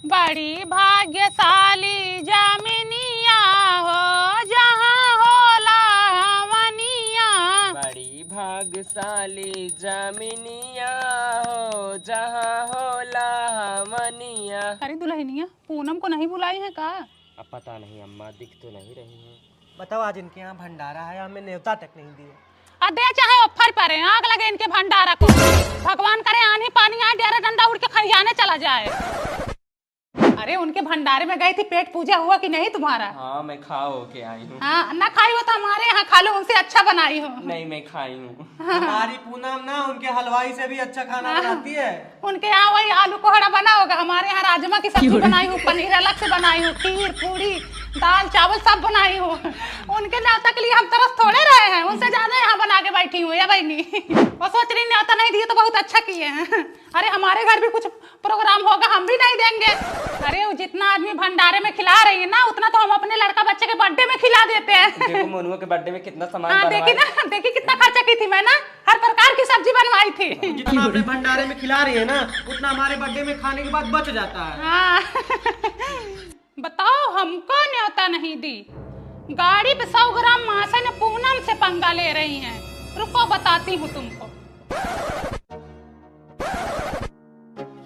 बड़ी भाग्यशाली जामिनिया हो जहाँ होला हमनिया। बड़ी भाग्यशाली जामिनिया हो जहाँ होला हमनिया। अरे दुल्हनिया पूनम को नहीं बुलाई है का? अब पता नहीं अम्मा, दिख तो नहीं रही है। बताओ, आज इनके यहाँ भंडारा है, हमें न्योता तक नहीं दिए। दे चाहे ऑफर पर आग लगे इनके भंडारा को। भगवान करे आनी पानी आए डेरा डंडा उड़ के खरियाने चला जाए। अरे उनके भंडारे में गई थी, पेट पूजा हुआ कि नहीं तुम्हारा? हाँ मैं खा हो के आई हूँ। हाँ ना खाई हो तो हमारे यहाँ खा लो, उनसे अच्छा बनाई हो। नहीं मैं खाई हूँ। हमारी पूनम ना उनके हलवाई से भी अच्छा खाना बनाती है। उनके यहाँ वही आलू कोहड़ा बना होगा, हमारे यहाँ राजमा की सब्जी बनाई हूँ, पनीर अलग से बनाई हूँ, खीर पूरी दाल चावल सब बनाई हूँ। उनके न्योता के लिए हम तरस थोड़े रहे हैं, उनसे ज्यादा यहाँ बना के बैठी हूँ या बहनी। वो सोच रही न्योता नहीं दिए तो बहुत अच्छा किए हैं। अरे हमारे घर भी कुछ प्रोग्राम होगा, हम भी नहीं देंगे। अरे वो जितना आदमी भंडारे में खिला रही है ना, उतना तो हम अपने लड़का बच्चे के बर्थडे में खिला देते हैं। देखो मोनुआ के बर्थडे में कितना सामान हाँ देखी ना, देखी कितना खर्चा की थी मैं ना, हर प्रकार की सब्जी बनवाई थी। जितना अपने भंडारे में खिला रही है ना, उतना हमारे बर्थडे में खाने के बाद बच जाता है। हाँ। बताओ हमको न्योता नहीं दी, गाड़ी पे 100 ग्राम मासन पूनम से पंगा ले रही हैं। रुको बताती हूँ तुमको।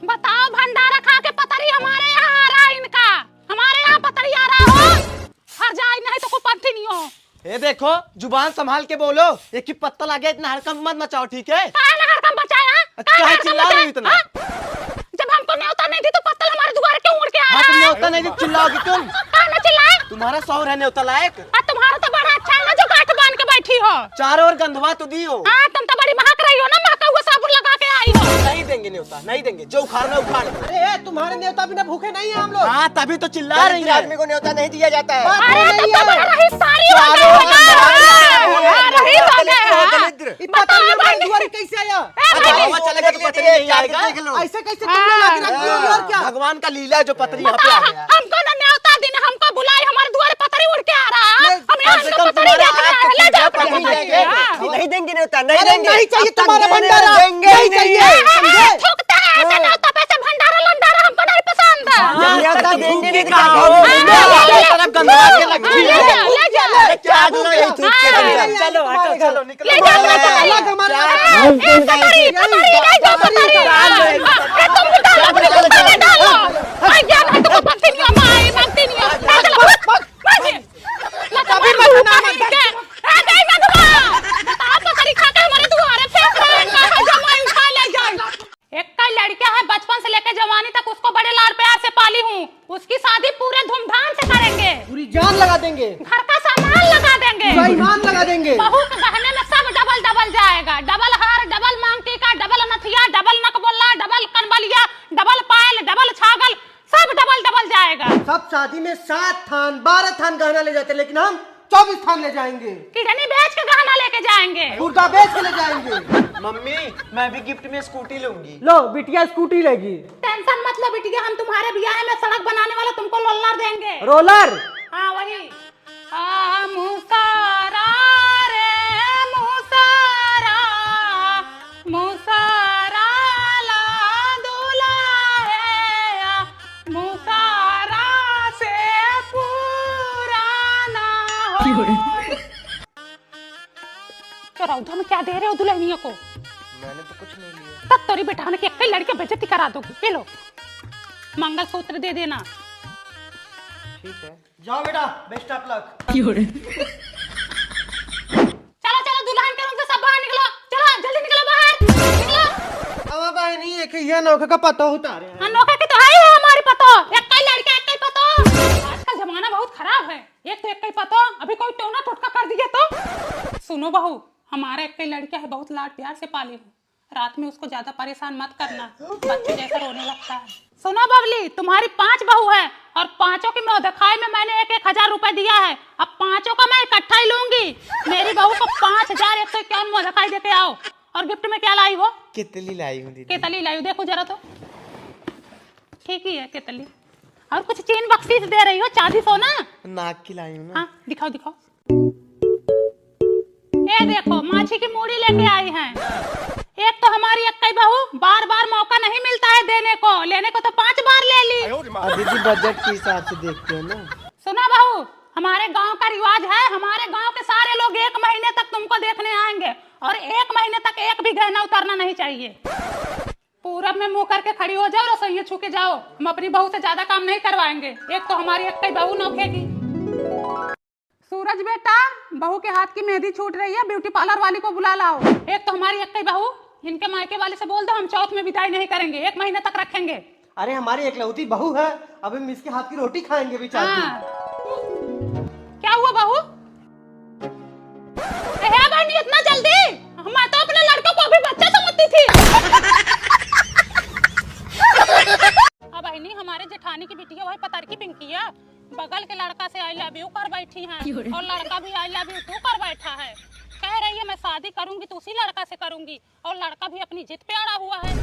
बताओ भंडारा खा के पतरी हमारे यहाँ आ रहा है इनका, हमारे यहाँ पतरी आ रहा हो, हर जाए नहीं तो कोई पंथी नहीं हो। ये देखो, जुबान संभाल के बोलो, एक ही पत्ता लगे, इतना हड़कंप मत मचाओ, ठीक है? काहे ना हड़कंप बचाया? अच्छा चिल्ला रही हो इतना? जब हमको न्योता नहीं दी तो पत्तल हमारे द्वार क्यों उड़ के आ रहा है? न्योता नहीं दी चिल्लाओगी तुम? काहे ना चिल्लाए? तुम्हारा शौहर है न्योता लायक? तुम्हारा तो बड़ा अच्छा है ना जो गांठ बांध के बैठी हो। चारों ओर गंधवा तो दी हो। हाँ तुम तो बड़ी महक रही हो ना, महका हुआ साबुन लगा के आई हो। नहीं देंगे न्योता, नहीं देंगे, जो उखाड़ना उखाड़। अरे तुम्हारे न्योता बिना भूखे नहीं है हम लोग। हाँ तभी तो चिल्ला रही है। आदमी को न्योता नहीं दिया जाता है। अरे तुम तो बड़ा रही सारी हो गए हो ना, रही हो गए। बताओ भाई कैसे आया? हवा चलेगा तो पतरी नहीं आएगा। ऐसे कैसे तुमने लाके रख दिया और क्या? भगवान का लीला है जो पतरी यहाँ पे आ गया। हमको ना न्योता दिन हमको बुलाए, हमारे द्वार पतरी उड़ के आ रहा है। हम यहाँ कम से से कम पतरी देख रहे हैं, ले जाओ तुम्हारा अपनी पतरी। नहीं देंगे न्योता, नहीं देंगे। नहीं चाहिए तुम्हारा भंडारा, नहीं चाहिए। थूकते हैं ऐसे न्योता पे से, भंडारा लंडारा हमको नहीं पसंद है। न्योता देंगे नहीं तरफ गंधवा के लगती है। ले जाओ क्या बोलो यही थूक के रख। चलो हटो, चलो निकलो। ले जाओ पतरी, पतरी ले जाओ पतरी। अरे तुम डालो अपने कुत्ते में डालो। आई जान है तो पत्ती नहीं हमारी, पत्ती नहीं है। कभी मत ना मत के आ गई मधुआ। बताओ पतरी खा के हमारे द्वारे फेंक रहे हैं, कहां जमाई उठा ले जाए। एक का लड़का है, बचपन से लेकर जवानी तक उसको बड़े लाड प्यार से पाली हूँ। उसकी शादी पूरे धूमधाम से करेंगे, पूरी जान लगा देंगे, घर का सामान लगा देंगे, ईमान लगा देंगे। बहू के गहने में सब डबल डबल जाएगा, डबल हार, डबल मांग टीका, डबल नथिया, डबल नकबोला, डबल कनबलिया, डबल पायल, डबल छागल, सब डबल डबल जाएगा। सब शादी में 7 थान 12 थान गहना ले जाते, लेकिन हम 24 थान ले जाएंगे। किडनी बेच के गहना लेके जाएंगे, मुर्गा बेच के ले जाएंगे। मम्मी मैं भी गिफ्ट में स्कूटी लूंगी। लो बिटिया स्कूटी लेगी। टेंशन मत लो बिटिया, हम तुम्हारे ब्याह में सड़क बनाने वाला तुमको रोलर देंगे। रोलर? हाँ वही। मुसारा रे मुसारा, मुसारा ला दुल्हा, मुसारा से पुराना हो। तो रौदा में क्या दे रहे हो दुल्हनिया को? मैंने तो कुछ नहीं लिया। तब तोरी बेटा ने एक लड़के बेइज्जती करा दोगी। ये लो मंगलसूत्र दे देना। ठीक है, जाओ बेटा, बेस्ट ऑफ लक। चलो चलो दुल्हन के रूम से सब बाहर निकलो, चलो जल्दी निकलो बाहर, निकलो। अब भाई नहीं है कि ये नौके का पता उतारे हैं। अनोखा की तो है ही है हमारी पतो, एक कई लड़का एक कई पतो। आजकल जमाना बहुत खराब है, एक तो एक कई पतो, अभी कोई टोना टोटका कर दिया तो। सुनो बहू, हमारा एक कई लड़का है, बहुत लाड प्यार से पाली हूँ, रात में उसको ज्यादा परेशान मत करना, बच्चे जैसा रोने लगता है। सुनो बबली, तुम्हारी 5 बहू है और 5 की मौदखाई में मैंने 1-1 हजार दिया है। अब 5 का मैं इकट्ठा ही लूंगी। मेरी बहू को 5151 मौदखाई देके आओ। और गिफ्ट में क्या लाई हो? कितली लाई हूँ दीदी। केतली लाई हो, देखो जरा तो ठीक ही है केतली। और कुछ चेन बख्शीश दे रही हो, चांदी सोना? नाक की लाई हूँ ना। हाँ दिखाओ दिखाओ। ये देखो माछी की मूड़ी लेके आई हैं। एक तो हमारी अक्कई बहू बार बार मौका नहीं मिलता है देने को, लेने को तो 5 बार ले ली। दीदी बजट के हिसाब से देखते हो ना। सुना बहू, हमारे गांव का रिवाज है, हमारे गांव के सारे लोग 1 महीने तक तुमको देखने आएंगे और 1 महीने तक एक भी गहना उतारना नहीं चाहिए। पूरब में मुंह करके खड़ी हो जाओ, रसोइया छू के जाओ। हम अपनी बहू से ज्यादा काम नहीं करवाएंगे। एक तो हमारी एक बहू नौखेगी। सूरज बेटा, बहू के हाथ की मेहंदी छूट रही है, ब्यूटी पार्लर वाली को बुला लाओ। एक तो हमारी एक बहू, इनके मायके वाले से बोल दो हम चौथ में विदाई नहीं करेंगे, 1 महीने तक रखेंगे। अरे हमारी एकलौती बहू है, अब हम इसके हाथ की रोटी खाएंगे बेचारी। हाँ। क्या हुआ बहू? बहनी इतना जल्दी? मैं तो अपने लड़कों को अभी बच्चा समझती थी। अब बहनी, हमारे जेठानी की बिटिया वही पतर की पिंकी है, बगल के लड़का से आई लव यू कर बैठी है और लड़का भी आई लव यू टू कर बैठा है। कह रही है मैं शादी करूंगी तो उसी लड़का से करूंगी और लड़का भी अपनी जिद पे अड़ा हुआ है।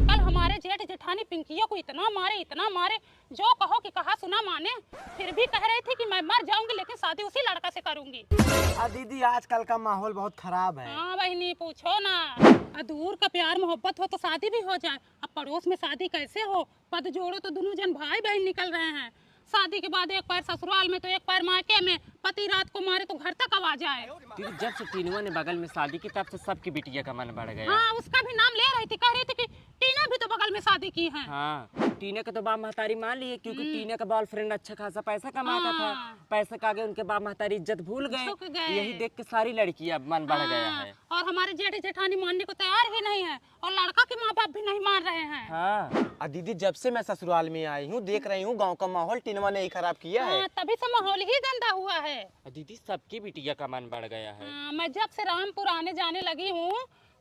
कल हमारे जेठ जेठानी पिंकिया को इतना मारे, जो कहो कि कहा सुना माने। फिर भी कह रही थी कि मैं मर जाऊंगी लेकिन शादी उसी लड़का से करूंगी। दीदी आजकल का माहौल बहुत खराब है। हाँ बहनी, पूछो ना। दूर का प्यार मोहब्बत हो तो शादी भी हो जाए, अब पड़ोस में शादी कैसे हो? पद जोड़ो तो दोनों जन भाई बहन निकल रहे हैं। शादी के बाद एक पैर ससुराल में तो एक पैर मायके में, पति रात को मारे तो घर तक आवाज आए। दीदी जब से टीनुआ ने बगल में शादी की तब से सबकी बिटिया का मन बढ़ गया। हाँ, उसका भी नाम ले रही थी, कह रही थी कि टीना भी तो बगल में शादी की है। हाँ, टीना का तो बाप महतारी मान लिए क्योंकि टीना का बॉयफ्रेंड अच्छा खासा पैसा कमाता था। पैसे का आगे उनके बाप महतारी इज्जत भूल गए। यही देख के सारी लड़की अब मन बढ़ गया है। और हमारे जेठ जेठानी मानने को तैयार ही नहीं है और लड़का के माँ बाप भी नहीं मान रहे हैं। हाँ। दीदी जब से मैं ससुराल में आई हूँ देख रही हूँ गांव का माहौल टीनवा ने ही खराब किया है। तभी से माहौल ही गंदा हुआ है। दीदी सबकी बिटिया का मन बढ़ गया है। मैं जब से रामपुर आने जाने लगी हूँ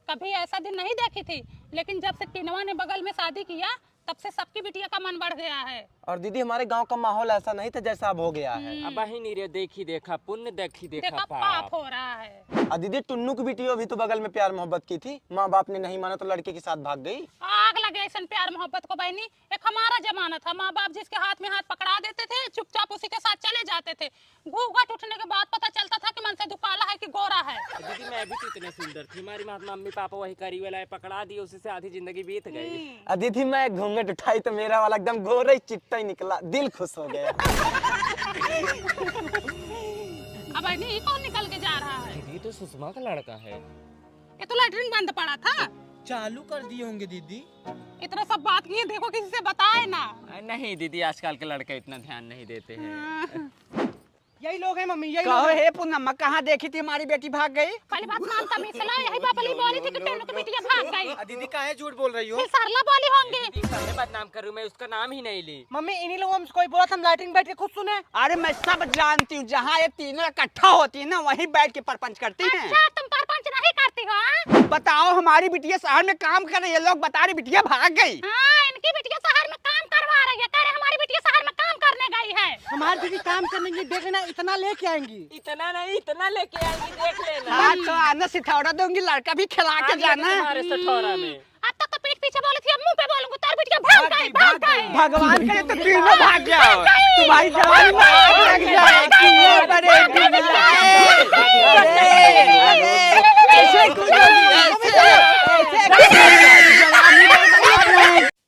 कभी ऐसा दिन नहीं देखी थी, लेकिन जब से टीनवा ने बगल में शादी किया तब से सबकी बिटिया का मन बढ़ गया है। और दीदी हमारे गांव का माहौल ऐसा नहीं था जैसा अब हो गया है। अब ही नहीं देखी देखा पुण्य, देखी देखा पाप हो रहा है। दीदी टुन्नू की बिटिया भी तो बगल में प्यार मोहब्बत की थी, माँ बाप ने नहीं माना तो लड़के के साथ भाग गई। आग लगे ऐसा प्यार मोहब्बत को बहनी। एक हमारा जमाना था, माँ बाप जिसके हाथ में हाथ पकड़ा देते थे चुपचाप उसी के साथ चले जाते थे। घूंघट उठने के बाद पता चलता था कि मन से दुकाला है कि गोरा है। दीदी मैं भी तो इतने सुंदर थी, हमारी मम्मी पापा वही करी वाला पकड़ा दी, उसी से आधी जिंदगी बीत गई। दीदी मैं घूंघट उठाई तो मेरा वाला एकदम गोरा ही चिट्टा ही निकला, दिल खुश हो गया। अब ये कौन निकल के जा रहा है? ये तो सुषमा का लड़का है। ये तो लैट्रिन बंद पड़ा था, चालू कर दिए होंगे दीदी। इतना सब बात की देखो किसी से बताए ना। नहीं दीदी आजकल के लड़के इतना ध्यान नहीं देते हैं। यही लोग हैं मम्मी, यही कहो हे पूनम कहाँ देखी थी हमारी बेटी भाग गई? पहली बात नाम तमीज से लाओ, यही बापली बोली थी कि टेनो की बिटिया भाग गई। दीदी काहे झूठ बोल रही हो? फिर सरला बोली होंगी। दीदी कैसे बदनाम करूं, मैं उसका नाम ही नहीं ली। मम्मी इन्हीं लोगों में कोई बोला था हम लाइटिंग बैठ के खुद सुने। अरे मैं सब जानती हूँ, जहाँ ये तीनों इकट्ठा होती है ना वहीं बैठ के परपंच करती हैं। अच्छा तुम परपंच नहीं करती हो? बताओ हमारी बिटिया शहर में काम कर रही है, लोग बता रहे बिटिया भाग गई। हाँ, इनकी बिटिया शहर में काम करवा रही है, कह रहे हमारी बिटिया शहर में काम करने गई है। हमारी दीदी काम करने की देखना इतना लेके आएंगी। इतना नहीं, इतना लेके आएंगी, देख लेना। हाँ तो आना सिथौड़ा दूंगी, लड़का भी खिला के जाना। हमारे सठौरा में अब तक तो पीठ पीछे बोली थी, अब मुंह पे बोलूंगी तार बिटिया भाग गई। भगवान करे तो तीनों भाग जाओ, तुम्हारी जवानी में आग लग जाए। बड़े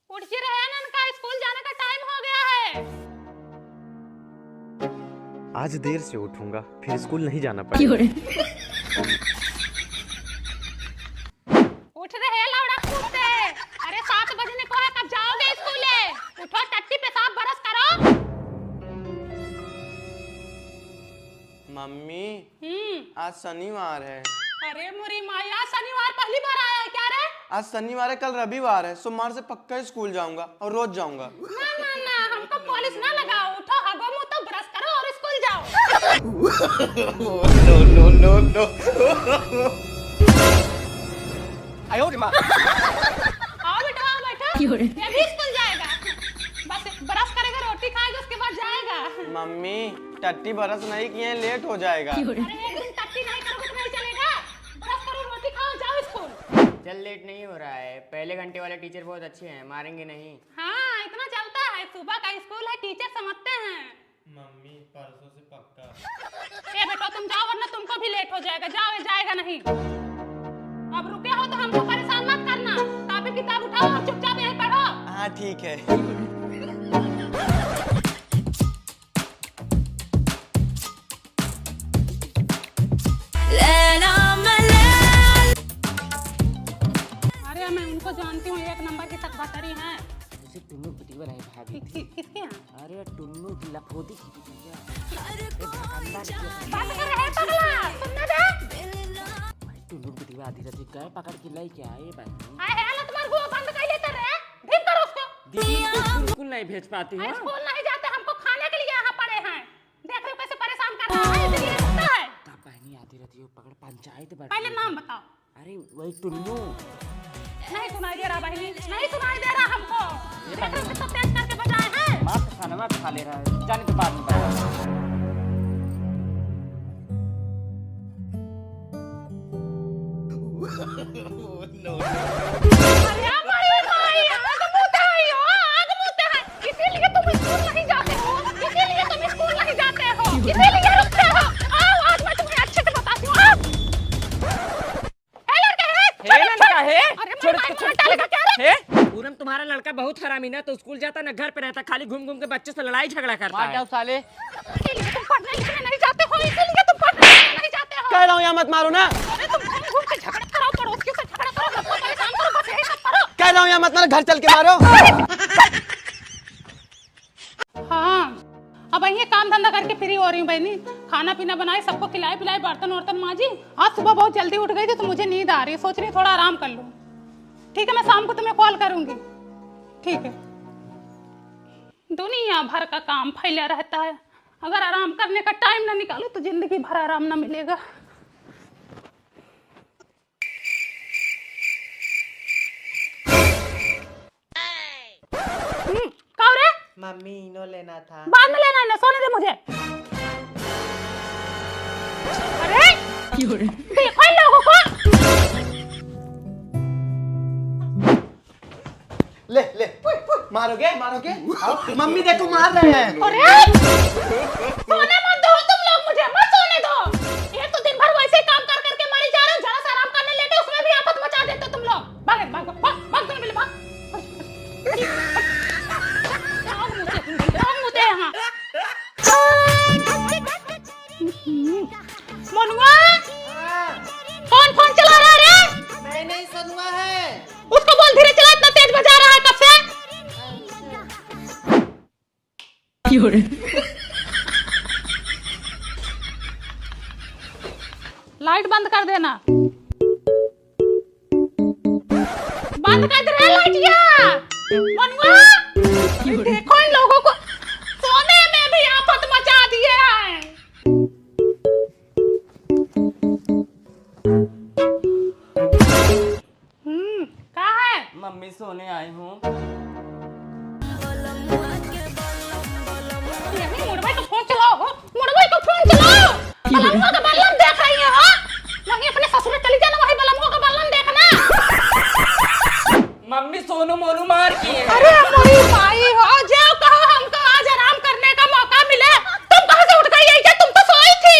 उठ के रहे ना, इनका स्कूल जाने का टाइम हो गया है। आज देर से उठूंगा फिर स्कूल नहीं जाना पड़ेगा। उठ रहे लौड़ा कूदते। अरे 7 बजने को है, कब जाओगे स्कूले? उठो, टट्टी पेशाब बरस करो। मम्मी आज शनिवार है। अरे मुरी माया, शनिवार पहली बार आया है क्या रे? आज शनिवार है, कल रविवार है, सोमवार से पक्का स्कूल जाऊंगा और रोज जाऊंगा। ना ना ना, हमको पॉलिश ना लगाओ। उठो, हगो मुंह तो ब्रश करो और स्कूल जाओ। नो। आयो रे माँ। आओ बेटा, आओ बैठो। ये भी स्कूल जाएगा, बस ब्रश करेगा, रोटी खाएगा, उसके बाद जाएगा। मम्मी टट्टी बरस नहीं किए, लेट हो जाएगा। अरे एक दिन टट्टी नहीं करोगे तो नहीं चलेगा। ब्रश करो, रोटी खाओ, जाओ स्कूल। चल लेट नहीं हो रहा है, पहले घंटे वाले टीचर बहुत अच्छे हैं, मारेंगे नहीं। हाँ, इतना चलता है, सुबह का स्कूल है, टीचर समझते हैं। मम्मी परसों से पक्का। ए बेटा तुम जाओ वरना तुमको भी लेट हो जाएगा। जाओ, ये जाएगा नहीं। अब रुके हो तो हमको परेशान मत करना। कॉपी किताब उठाओ और चुपचाप यहीं पढ़ो। हाँ ठीक है। महतारी हैं। जैसे टुन्नू बिटिया नहीं भाभी। किसके यहाँ? अरे टुन्नू की लखोदी की बिटिया। बात कर रहे हैं पगला, सुनने दे। टुन्नू बिटिया आधी रात गए पकड़ के लाई क्या आए भाई। आए है ना तुम्हारे को बंद कर लेते रहे, ठीक करो उसको। दीदी को स्कूल नहीं भेज पाती है। स्कूल नहीं जाते, हमको खाने के लिए यहाँ पड़े हैं। देख रहे हो कैसे परेशान कर रहा है, इसलिए रुकता है। का बहनी आधी रात पकड़ पंचायत बैठ। पहले नाम बताओ। अरे वही टुन्नू। नहीं सुनाई दे रहा बहनी, नहीं सुनाई दे रहा हमको। देख रहे हो कितना तेज करके बजाए हैं। माँ का खाना मैं खा ले रहा है, जाने के बाद में बता। अरे हमारे भाई आग मुते हैं हो, आग मुते हैं। इसीलिए तुम स्कूल नहीं जाते हो, इसीलिए तुम स्कूल नहीं जाते हो, इसीलिए रुकते हो। आओ आज मैं तुम्हें अच्छे से बताती हूँ। आओ। लड़का है? छोड़ अरे छोड़ डालेगा क्या रे? पूरम तुम्हारा लड़का बहुत हरामी ना, तो स्कूल जाता ना घर पे रहता, खाली घूम घूम के बच्चे से लड़ाई झगड़ा करता है। साले। इसीलिए तुम पढ़ने लिखने नहीं जाते हो, इसीलिए तुम पढ़ने लिखने नहीं जाते हो। कह रहा हूँ यहाँ मत मारो ना। अरे तुम घूम घूम के झगड़ा करो, पड़ोसियों से झगड़ा करो, सबको परेशान करो, बस यही सब करो। कह रहा हूँ यहाँ मत मारो, घर चल के मारो। हाँ, अब ये काम धंधा करके फ्री हो रही हूँ बहनी। खाना पीना बनाए, सबको खिलाए पिलाए, बर्तन वर्तन माजी। आज सुबह बहुत जल्दी उठ गई थी तो मुझे नींद आ रही है, सोच रही थोड़ा आराम कर लूँ। ठीक है, मैं शाम को तुम्हें कॉल करूंगी। ठीक है। दुनिया भर का काम फैला रहता है, अगर आराम करने का टाइम ना निकालो तो जिंदगी भर आराम ना मिलेगा। कहो रे? मम्मी इनो लेना था। बाद में लेना है ना, सोने दे मुझे। अरे देखो इन लोगों को। ले ले मारोगे मारोगे। आओ, मम्मी देखो मार रहे हैं। अरे सोने मत दो तुम लोग, मुझे मत सोने दो। ये तो दिन भर वैसे ही काम कर करके मरी जा रहे हो, जरा सा आराम करने लेटे उसमें भी आफत मचा देते हो तुम लोग। भाग भाग भाग भाग तुम मिले भाग। मुझे यहाँ मनुआ कौन फोन चला रहा है रे? नहीं सनुआ है। उसको बोल धीरे चला, इतना तेज बजा रहा है कब से। लाइट बंद कर देना, बंद कर दे रहा लाइटिया। मनुआ देखो इन लोगों को, सोने में भी आफत मचा दिए हैं। क्या है? मम्मी सोने आई हूँ। मुड़वाई को फोन चलाओ, मुड़वाई को फोन चलाओ। बलमुआ का बल्लम देख रही है हो? वहीं अपने ससुर चली जाना, वहीं बलमुआ का बल्लम देखना। मम्मी सोनू मोनू मार किए। अरे हमारी भाई हो, जाओ कहो हमको आज आराम करने का मौका मिले। तुम कहाँ से उठ गई है? तुम तो सोई थी।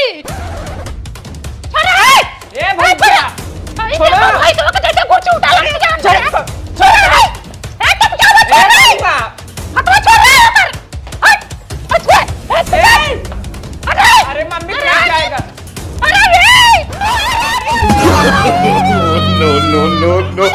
अरे ए भैया छोड़ो भाई, तुम को जैसे कुछ उठा लगे जान छोड़। ए तुम क्या बात कर रहे हो? हटवा छोड़ रहे हो कर। हट अरे अरे मम्मी क्या जाएगा? अरे no, no, no, no.